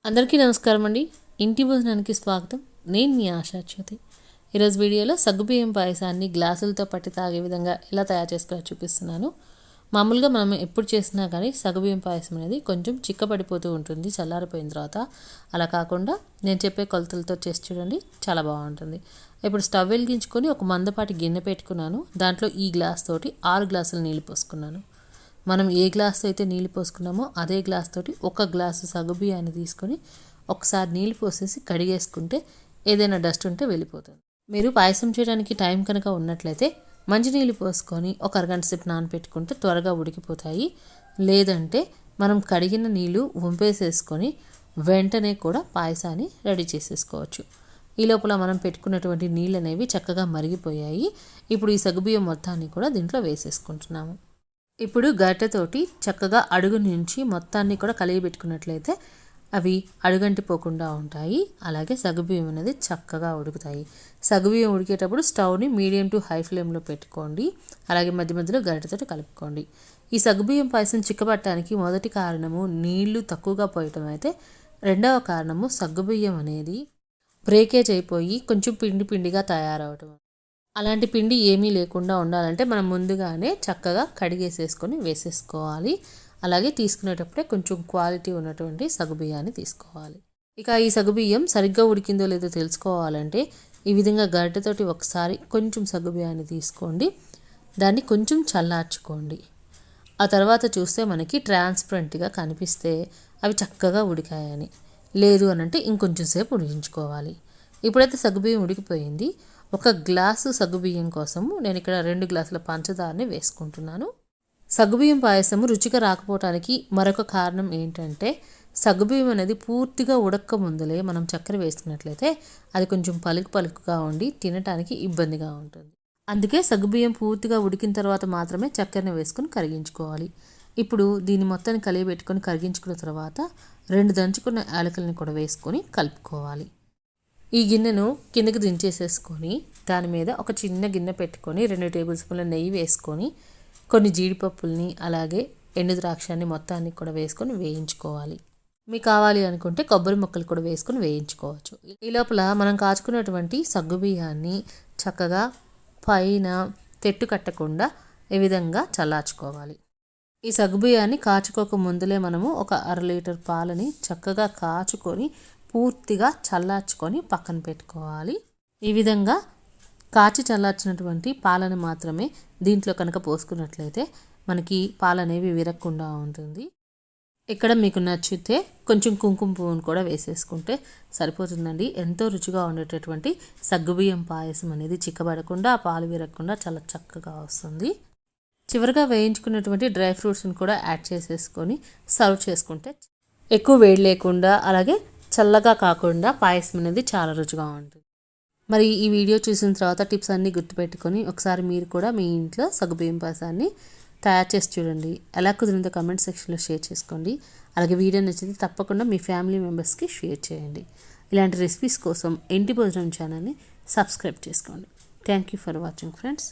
అందరికీ నమస్కారం అండి. ఇంటి భోజనానికి స్వాగతం. నేను మీ ఆశాచ్యుతి. ఈరోజు వీడియోలో సగ్గుబియ్యం పాయసాన్ని గ్లాసులతో పట్టి తాగే విధంగా ఎలా తయారు చేసుకోవాలో చూపిస్తున్నాను. మామూలుగా మనం ఎప్పుడు చేసినా కానీ సగ్గుబియ్యం పాయసం అనేది కొంచెం చిక్కపడిపోతూ ఉంటుంది చల్లారిపోయిన తర్వాత. అలా కాకుండా నేను చెప్పే కొలతలతో చేసి చూడండి, చాలా బాగుంటుంది. ఇప్పుడు స్టవ్ వెలిగించుకొని ఒక మందపాటి గిన్నె పెట్టుకున్నాను. దాంట్లో ఈ గ్లాస్ తోటి 6 గ్లాసులు నీళ్ళు పోసుకున్నాను. మనం ఏ గ్లాస్తో అయితే నీళ్ళు పోసుకున్నామో అదే గ్లాస్ తోటి 1 గ్లాసు సగ్గుబియ్యాన్ని తీసుకొని ఒకసారి నీళ్ళు పోసేసి కడిగేసుకుంటే ఏదైనా డస్ట్ ఉంటే వెళ్ళిపోతుంది. మీరు పాయసం చేయడానికి టైం కనుక ఉన్నట్లయితే మంచినీళ్ళు పోసుకొని ఒక అరగంట సేపు నానబెట్టుకుంటే త్వరగా ఉడికిపోతాయి. లేదంటే మనం కడిగిన నీళ్ళు వంపేసేసుకొని వెంటనే కూడా పాయసాన్ని రెడీ చేసేసుకోవచ్చు. ఈ లోపల మనం పెట్టుకున్నటువంటి నీళ్ళు అనేవి చక్కగా మరిగిపోయాయి. ఇప్పుడు ఈ సగ్గుబియ్యం మొత్తాన్ని కూడా దీంట్లో వేసేసుకుంటున్నాము. ఇప్పుడు గరిటెతోటి చక్కగా అడుగు నుంచి మొత్తాన్ని కూడా కలిగిపెట్టుకున్నట్లయితే అవి అడుగంటిపోకుండా ఉంటాయి. అలాగే సగ్గుబియ్యం అనేది చక్కగా ఉడుకుతాయి. సగ్గుబియ్యం ఉడికేటప్పుడు స్టవ్ని మీడియం టు హై ఫ్లేమ్లో పెట్టుకోండి. అలాగే మధ్య మధ్యలో గరిటెతోటి కలుపుకోండి. ఈ సగ్గుబియ్యం పాయసం చిక్కబట్టడానికి మొదటి కారణము నీళ్లు తక్కువగా పోయటం అయితే, రెండవ కారణము సగ్గుబియ్యం అనేది బ్రేకేజ్ అయిపోయి కొంచెం పిండి పిండిగా తయారవటం. అలాంటి పిండి ఏమీ లేకుండా ఉండాలంటే మనం ముందుగానే చక్కగా కడిగేసేసుకొని వేసేసుకోవాలి. అలాగే తీసుకునేటప్పుడే కొంచెం క్వాలిటీ ఉన్నటువంటి సగ్గుబియ్యాన్ని తీసుకోవాలి. ఇక ఈ సగ్గుబియ్యం సరిగ్గా ఉడికిందో లేదో తెలుసుకోవాలంటే ఈ విధంగా గరిటెతోటి ఒకసారి కొంచెం సగ్గుబియ్యాన్ని తీసుకోండి. దాన్ని కొంచెం చల్లార్చుకోండి. ఆ తర్వాత చూస్తే మనకి ట్రాన్స్పరెంట్గా కనిపిస్తే అవి చక్కగా ఉడికాయని. లేదు అనంటే ఇంకొంచెం సేపు ఉడికించుకోవాలి. ఇప్పుడైతే సగ్గుబియ్యం ఉడికిపోయింది. 1 గ్లాసు సగ్గుబియ్యం కోసము నేను ఇక్కడ 2 గ్లాసుల పంచదారని వేసుకుంటున్నాను. సగ్గుబియ్యం పాయసము రుచిగా రాకపోవటానికి మరొక కారణం ఏంటంటే, సగ్గుబియ్యం అనేది పూర్తిగా ఉడక్క ముందులే మనం చక్కెర వేసుకున్నట్లయితే అది కొంచెం పలుకు పలుకుగా ఉండి తినటానికి ఇబ్బందిగా ఉంటుంది. అందుకే సగ్గుబియ్యం పూర్తిగా ఉడికిన తర్వాత మాత్రమే చక్కెరని వేసుకొని కరిగించుకోవాలి. ఇప్పుడు దీన్ని మొత్తాన్ని కలియబెట్టుకొని కరిగించుకున్న తర్వాత 2 దంచుకున్న యాలకులని కూడా వేసుకొని కలుపుకోవాలి. ఈ గిన్నెను కిందకి దించేసేసుకొని దాని మీద ఒక చిన్న గిన్నె పెట్టుకొని 2 టేబుల్ స్పూన్ల నెయ్యి వేసుకొని కొన్ని జీడిపప్పుల్ని అలాగే ఎండు ద్రాక్షాన్ని మొత్తాన్ని కూడా వేసుకొని వేయించుకోవాలి. మీకు కావాలి అనుకుంటే కొబ్బరి ముక్కలు కూడా వేసుకొని వేయించుకోవచ్చు. ఈ లోపల మనం కాచుకున్నటువంటి సగ్గుబియ్యాన్ని చక్కగా పైన తెట్టు కట్టకుండా ఈ విధంగా చల్లార్చుకోవాలి. ఈ సగ్గుబియ్యాన్ని కాచుకోక ముందులే మనము ఒక 1/2 లీటర్ పాలని చక్కగా కాచుకొని పూర్తిగా చల్లార్చుకొని పక్కన పెట్టుకోవాలి. ఈ విధంగా కాచి చల్లార్చినటువంటి పాలను మాత్రమే దీంట్లో కనుక పోసుకున్నట్లయితే మనకి పాలు అనేవి విరగకుండా ఉంటుంది. ఇక్కడ మీకు నచ్చితే కొంచెం కుంకుమ పువ్వును కూడా వేసేసుకుంటే సరిపోతుందండి. ఎంతో రుచిగా ఉండేటటువంటి సగ్గుబియ్యం పాయసం అనేది చిక్కబడకుండా పాలు విరగకుండా చాలా చక్కగా వస్తుంది. చివరిగా వేయించుకున్నటువంటి డ్రై ఫ్రూట్స్ని కూడా యాడ్ చేసేసుకొని సర్వ్ చేసుకుంటే ఎక్కువ వేడి లేకుండా అలాగే చల్లగా కాకుండా పాయసం అనేది చాలా రుచిగా ఉంటుంది. మరి ఈ వీడియో చూసిన తర్వాత టిప్స్ అన్నీ గుర్తుపెట్టుకొని ఒకసారి మీరు కూడా మీ ఇంట్లో సగ్గుబియ్యం పాయసాన్ని తయారు చేసి చూడండి. ఎలా కుదిరిందో కామెంట్ సెక్షన్లో షేర్ చేసుకోండి. అలాగే వీడియో నచ్చితే తప్పకుండా మీ ఫ్యామిలీ మెంబర్స్కి షేర్ చేయండి. ఇలాంటి రెసిపీస్ కోసం ఇంటి భోజనం ఛానల్ని సబ్స్క్రైబ్ చేసుకోండి. Thank you for watching friends.